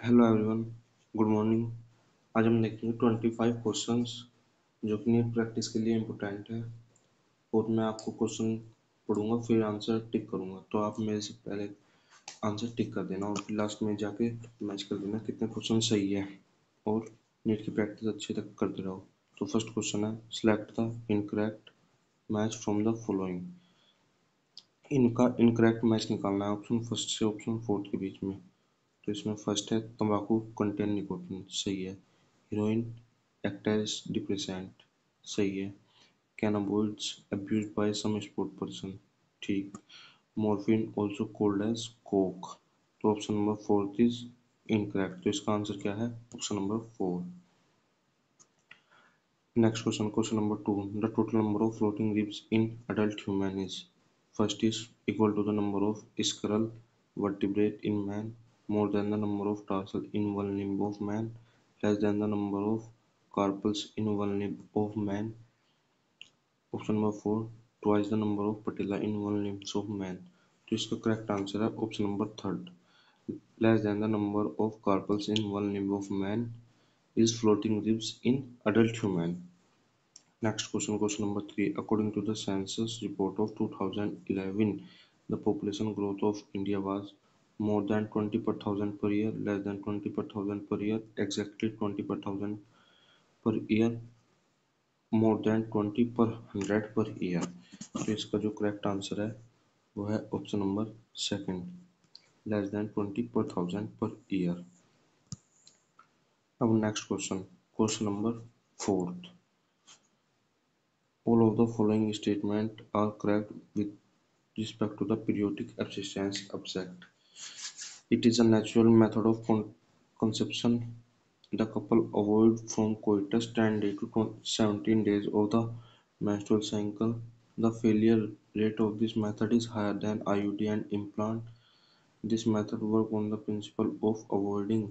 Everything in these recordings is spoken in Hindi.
Hello everyone, good morning. आज हम देखेंगे 25 क्वेश्चंस जो कि नीट प्रैक्टिस के लिए इम्पोर्टेंट है। और मैं आपको क्वेश्चन पढ़ूंगा, फिर आंसर टिक करूंगा। तो आप मेरे से पहले आंसर टिक कर देना और फिर लास्ट में जाके मैच कर देना कितने क्वेश्चन सही है। और नीट की प्रैक्टिस अच्छे तक करते रहो। तो फर्स्ट क्वेश्चन है, select the incorrect match from the following. इनका इनकरेक्ट मैच निकालना है ऑप्शन फर्स्ट से ऑप्शन फोर्थ के बीच में। तो इसमें फर्स्ट है तंबाकू कंटेन निकोटीन, सही है। हीरोइन एक्ट एज डिप्रेसेंट, सही है। Cannabinoids abused by some sport person, ठीक। Morphine also called as coke. तो option number fourth is incorrect. तो इसका आंसर क्या है? Option number four. Next question, question number two, the total number of floating ribs in adult human is, first is equal to the number of skull vertebrae in man, more than the number of tarsal in one limb of man, less than the number of carpals in one limb of man. Option number four, twice the number of patella in one limb of man. तो इसका करेक्ट आंसर है option number third, less than the number of carpals in one limb of man is floating ribs in adult human. Next question, question number three. According to the census report of 2011, the population growth of India was more than 20 per thousand per year, less than 20 per thousand per year, exactly 20 per thousand per year, more than 20 per 100 per year. तो इसका जो करेक्ट आंसर है वो है option number second, less than 20 पर थाउजेंड पर ईयर। अब next question, question number fourth. All of the following statements are correct with respect to the periodic abstinence object. It is a natural method of conception. The couple avoid from coitus 10 days to 17 days of the menstrual cycle. The failure rate of this method is higher than IUD and implant. This method works on the principle of avoiding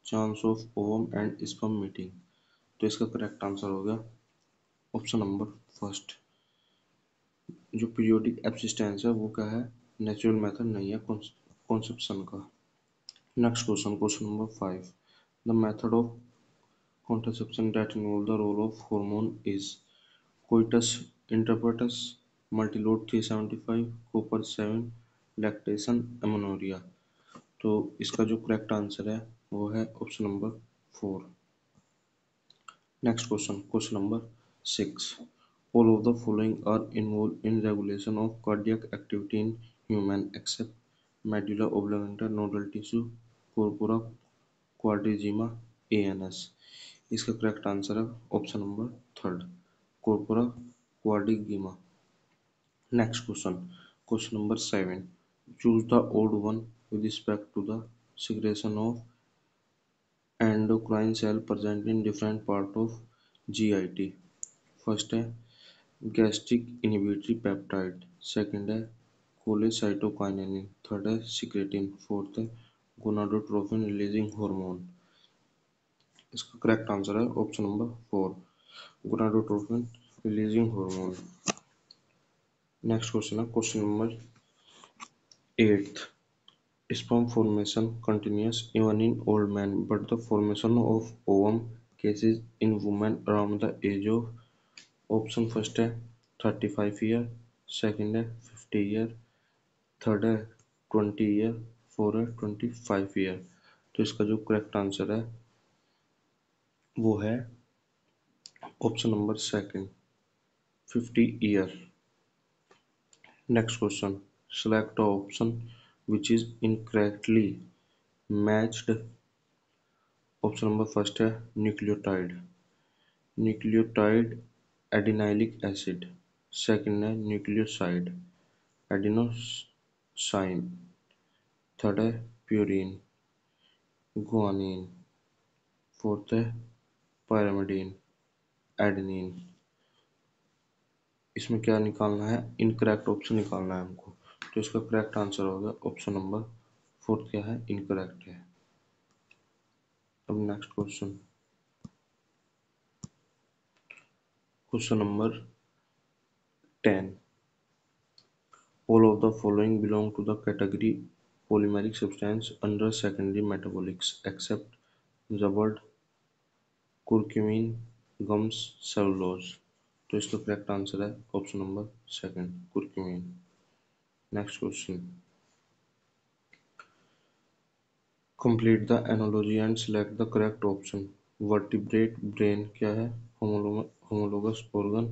chance of ovum and sperm meeting. तो इसका करेक्ट आंसर हो गया ऑप्शन नंबर फर्स्ट। जो पीरियोडिक एब्सिस्टेंस है वो क्या है? नेचुरल मेथड नहीं है कॉन्सेप्शन का। Next question, question number five. The method of contraception that involve the role of hormone is coitus intercoitus, multiload 375, copper 7, lactation, amenorrhoea. तो इसका जो करेक्ट आंसर है वो है option number four. Next question, question number six. All of the following are involved in regulation of cardiac activity in human except medulla oblongata, nodal tissue, corpora quadrigemma, ANS. इसका करेक्ट आंसर है option number third, corpora quadrigemma. Next question, question number seven. Choose the odd one with respect to the secretion of endocrine cell present in different part of GIT. First है गैस्ट्रिक इनहिबिटरी पेप्टाइड, सेकंड है कोलेसाइटोकाइनेलिन, थर्ड है सिक्रेटिन, फोर्थ है गोनाडोट्रोपिन रिलीजिंग हार्मोन। इसका करेक्ट आंसर है option number four, gonadotropin releasing hormone. Next question है question number eighth. Sperm formation continues even in old men, but the formation of ovum cases in women around the age of, option first है 35 ईयर, सेकंड है 50 ईयर, थर्ड है 20 ईयर, फोर है 25 ईयर। तो इसका जो करेक्ट आंसर है वो है option number second, 50 year. Next question, select the option which is incorrectly matched. Option number first है nucleotide, nucleotide adenylic acid, second है न्यूक्लियोसाइड एडिनोसाइन, थर्ड है प्यूरिन गुआनिन, फोर्थ है पायरामिडीन एडेनिन। इसमें क्या निकालना है? इनकरेक्ट ऑप्शन निकालना है हमको। तो इसका करेक्ट आंसर होगा ऑप्शन नंबर फोर्थ क्या है? इनकरेक्ट है। अब next question, question number 10। All of the following belong to the category polymeric substance under secondary metabolics except the word curcumin gums cellulose. तो इसका करेक्ट आंसर है option number second curcumin. Next question. Complete the analogy and select the correct option. Vertebrate brain क्या है? Homologous organ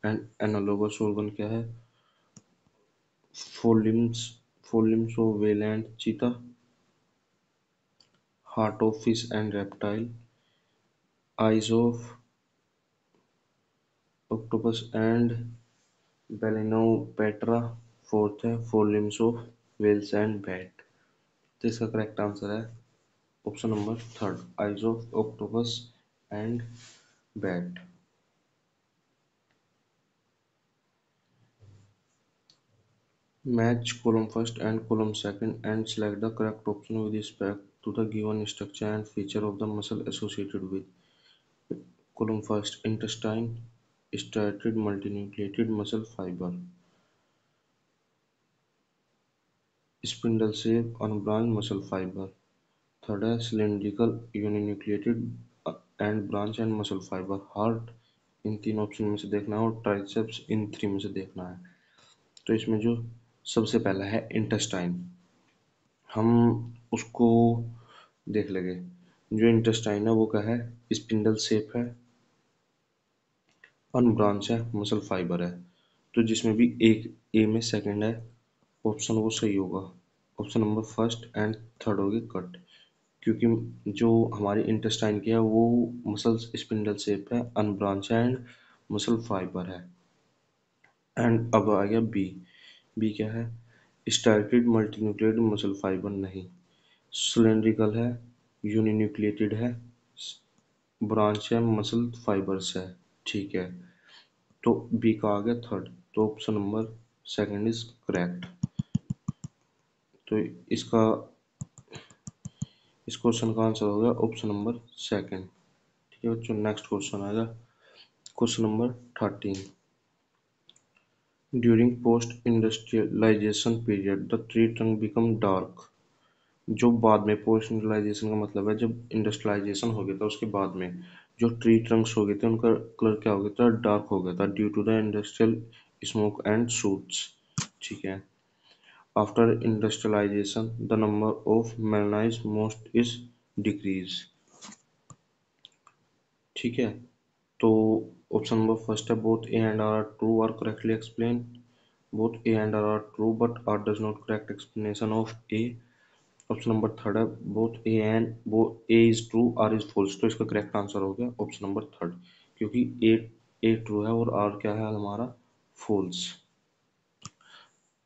and analogous organ क्या है? Four limbs of whale and cheetah, heart of fish and reptile, eyes of octopus and Balenopetra. Fourth है four limbs of whales and bat. तो इसका करेक्ट आंसर है option number third eyes of octopus and bat. Match column first and column second and select the correct option with respect to the given structure and feature of the muscle associated with. Column first, intestine, striated multinucleated muscle fiber. Spindle shape, unbranched muscle fiber. Third है cylindrical uninucleated and branch and muscle fiber. Heart इन तीन ऑप्शन में से देखना है और ट्राइसेप्स इन थ्री में से देखना है. तो इसमें जो सबसे पहला है इंटेस्टाइन, हम उसको देख लेंगे. जो इंटेस्टाइन है वो क्या है? स्पिंडल शेप है, अनब्रांच है, मसल फाइबर है. तो जिसमें भी एक ए में सेकंड है ऑप्शन वो सही होगा. Option number first and third होगी कट, क्योंकि जो हमारी इंटेस्टाइन की है वो मसल स्पिंडल शेप है, अनब्रांच है एंड मसल फाइबर है. एंड अब आ गया बी. बी क्या है? स्टार्टेड मल्टीन्यूक्लिएटेड मसल फाइबर नहीं, सिलेंड्रिकल है, यूनिन्यूक्लिएटेड है, ब्रांच है, मसल फाइबर्स है. ठीक है, तो बी का आ गया थर्ड. तो option number second is correct. तो इसका इस क्वेश्चन का आंसर हो गया ऑप्शन नंबर सेकंड. ठीक है बच्चों, नेक्स्ट क्वेश्चन आएगा question number 13. During post industrialization period the tree trunk become dark. जो बाद में, पोस्ट इंडस्ट्रियलाइजेशन का मतलब है जब इंडस्ट्रियलाइजेशन हो गया था उसके बाद में जो ट्री ट्रंक्स हो गए थे उनका कलर क्या हो गया था? डार्क हो गया था due to the industrial smoke and soots. ठीक है. After industrialisation the number of melanised मोस्ट इज डिक्रीज. ठीक है, तो ऑप्शन नंबर फर्स्ट है both A and R true R correctly explain. Both A and R true but R does not correct explanation of A. Option number third है बोथ ए एंड वो A is true R is false. तो इसका करेक्ट आंसर हो गया ऑप्शन नंबर थर्ड, क्योंकि ए ट्रू है और आर क्या है हमारा? फॉल्स.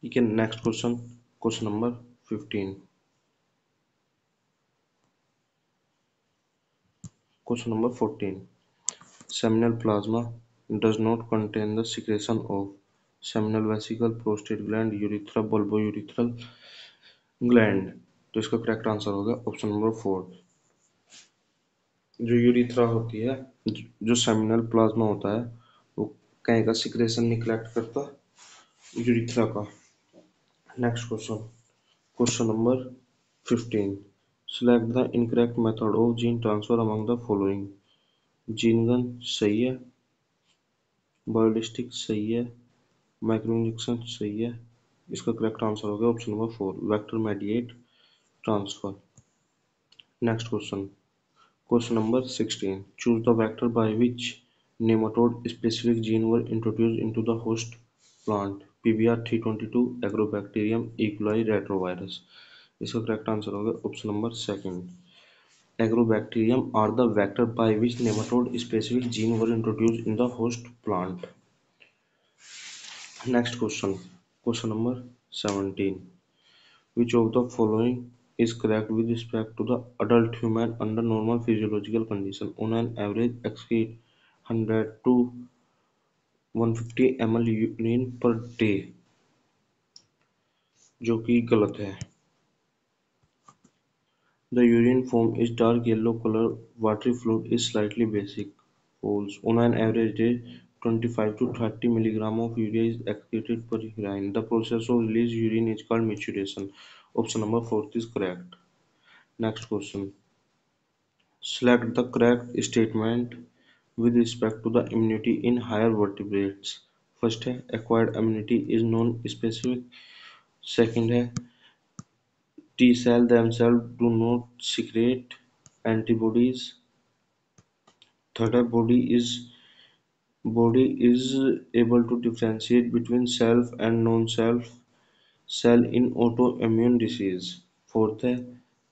ठीक है, next question, question number 15. Question number 14. Seminal plasma does not contain the secretion of seminal vesicle, prostate gland, urethra, bulbourethral gland. तो इसका करेक्ट आंसर होगा ऑप्शन नंबर 4. जो यूरिथ्रा होती है, जो सेमिनल प्लाज्मा होता है वो कहीं का सिक्रेशन नहीं कलेक्ट करता, यूरिथ्रा का. Next question, question number 15. Select the incorrect method of gene transfer among the following. Gene gun सही है, बायोलिस्टिक सही है, माइक्रो इंजेक्शन सही है. इसका करेक्ट आंसर होगा option number 4 vector mediate transfer. Next question, question number 16. Choose the vector by which nematode specific gene were introduced into the host plant. PBR 322, agrobacterium, E coli, retrovirus. इसका करेक्ट आंसर होगा option number second. Agrobacterium are the vector by which nematode specific gene were introduced in the host plant. Next question, question number 17. Which of the following is correct with respect to the adult human under normal physiological condition on an average excrete 100 to 150 ml urine per day? जो कि गलत है. The urine form is dark yellow color, watery fluid is slightly basic. False. On an average day, 25 to 30 mg of urea is excreted per urine. The process of release urine is called maturation. Option number fourth is correct. Next question. Select the correct statement with respect to the immunity in higher vertebrates. First है acquired immunity is non-specific. Second है T cell themselves do not secrete antibodies. Third है body is able to differentiate between self and non-self cell in autoimmune disease. Fourth है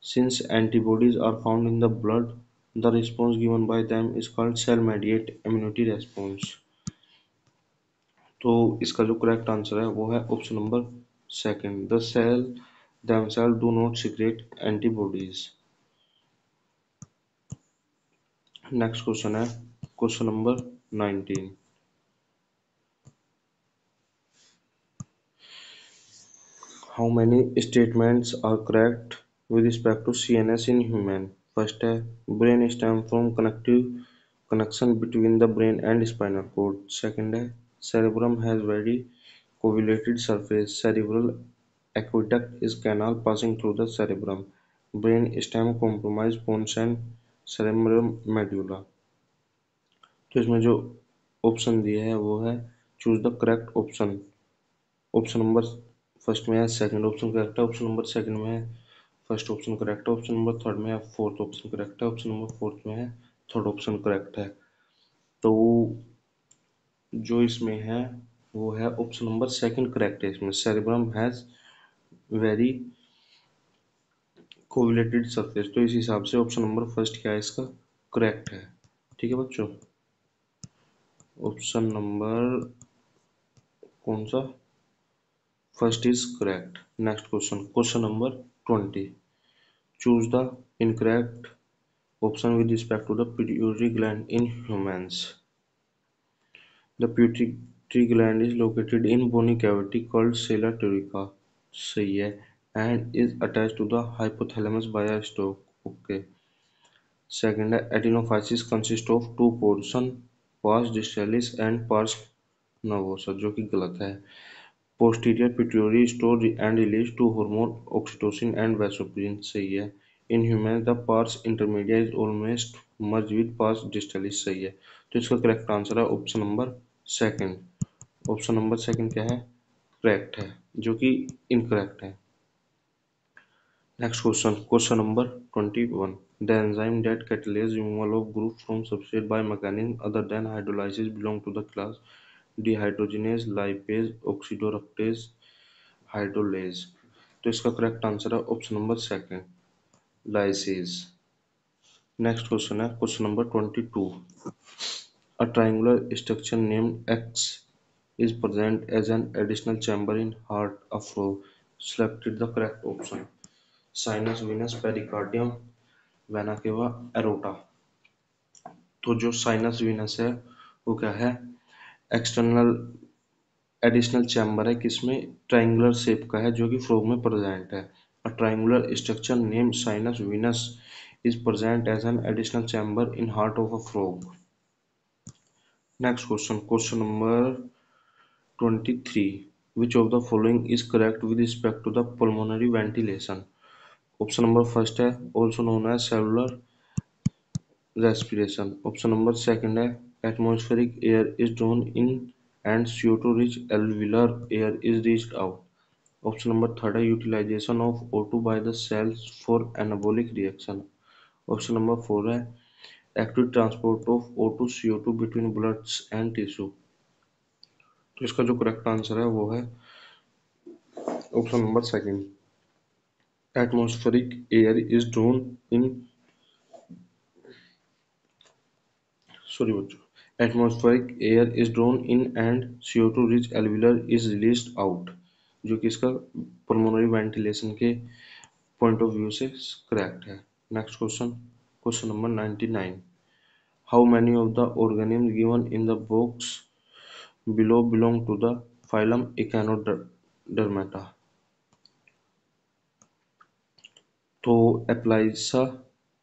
since antibodies are found in the blood, the response given by them is called cell-mediated immunity response. तो इसका जो करेक्ट आंसर है वो है option number second, the cell themselves do not secrete antibodies. Next question है question number 19. How many statements are correct with respect to CNS in human? First है brain stem from connection between the brain and spinal cord. Second है cerebrum has very covulated surface. Cerebral aqueduct is canal passing through the cerebrum. Brain stem comprise pons and cerebrum medulla. तो इसमें जो ऑप्शन दिए है वो है choose the correct option. Option number first में है सेकंड ऑप्शन करेक्ट है, ऑप्शन नंबर सेकंड में है फर्स्ट ऑप्शन करेक्ट है, ऑप्शन नंबर थर्ड में है फोर्थ ऑप्शन करेक्ट है, ऑप्शन नंबर फोर्थ में है थर्ड ऑप्शन करेक्ट है. तो जो इसमें है वो है ऑप्शन नंबर सेकंड करेक्ट है. इसमें सेरेब्रम हैज वेरी कोविलेटेड सरफेस. तो इस हिसाब से ऑप्शन नंबर फर्स्ट क्या है इसका करेक्ट है. ठीक है बच्चों, ऑप्शन नंबर कौन सा first is correct. Next question, question number 20. Choose the incorrect option with respect to the pituitary gland in humans. The pituitary gland is located in bony cavity called sella turica. सही है. And is attached to the hypothalamus by a stalk. Okay. Second है adenophysis consists of two portion, pars distalis and pars nervosa, जो कि गलत है. Posterior pituitary store and release two hormone oxytocin and vasopressin. सही है. In humans, the pars intermedia is almost merged with pars distalis. सही है. तो इसका करेक्ट आंसर है option number second. Option number second क्या है करेक्ट है, जो कि इनकरेक्ट है. Next question, question number 21. The enzyme that catalyzes removal of group from substrate by mechanism other than hydrolysis belong to the class dehydrogenase, lipase, oxidoreductase, hydrolase. तो इसका करेक्ट आंसर है option number second, lyases. Next question है question number 22. A triangular structure named X is present as an additional chamber in heart of frog. Selected the correct option. Sinus, venous, pericardium, vena cava, aorta. तो जो साइनस वीनस है वो क्या है एक्सटर्नल एडिशनल चैम्बर है किसमें ट्राइंगुलर शेप का है जो कि फ्रॉग में प्रेजेंट है. A triangular structure name sinus venosus is present as an additional chamber in heart of a frog. Next question, question number 23. Which of the following is correct with respect to the pulmonary ventilation? Option number first है also known as cellular respiration. Option number second है atmospheric air is drawn in and CO2 rich alveolar air is reached out. Option number third है utilization of O2 by the cells for anabolic reaction. Option number four है active transport of O2 CO2 between bloods and tissue. तो इसका जो करेक्ट आंसर है वो है option number second, atmospheric air is drawn in sorry बच्चों atmospheric air is drawn in and CO2 rich alveolar is released out, जो कि इसका pulmonary ventilation के पॉइंट ऑफ व्यू से करेक्ट है. Next question, question number 99. How many of the organisms given in the box below belong to the phylum Echinodermata? तो Aplysia,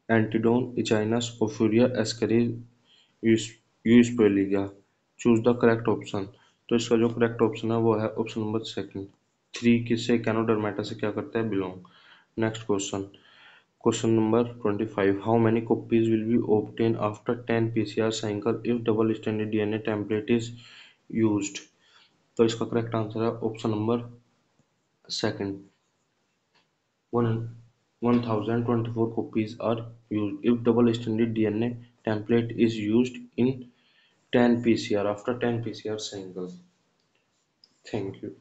Antedon, Echinus, Ophiura, Ascaris, यूस्पेलिया. Choose the correct option. तो इसका जो करेक्ट ऑप्शन है वो है ऑप्शन नंबर सेकंड, थ्री किससे, कैनोडर्मेटा से क्या करता है, belong. Next question, question number 25, how many copies will be obtained after 10 PCR cycle if double standard DNA template is used. तो इसका करेक्ट आंसर है option number second, 1024 copies are used if double stranded DNA template is used in 10 PCR after 10 PCR cycles. Thank you.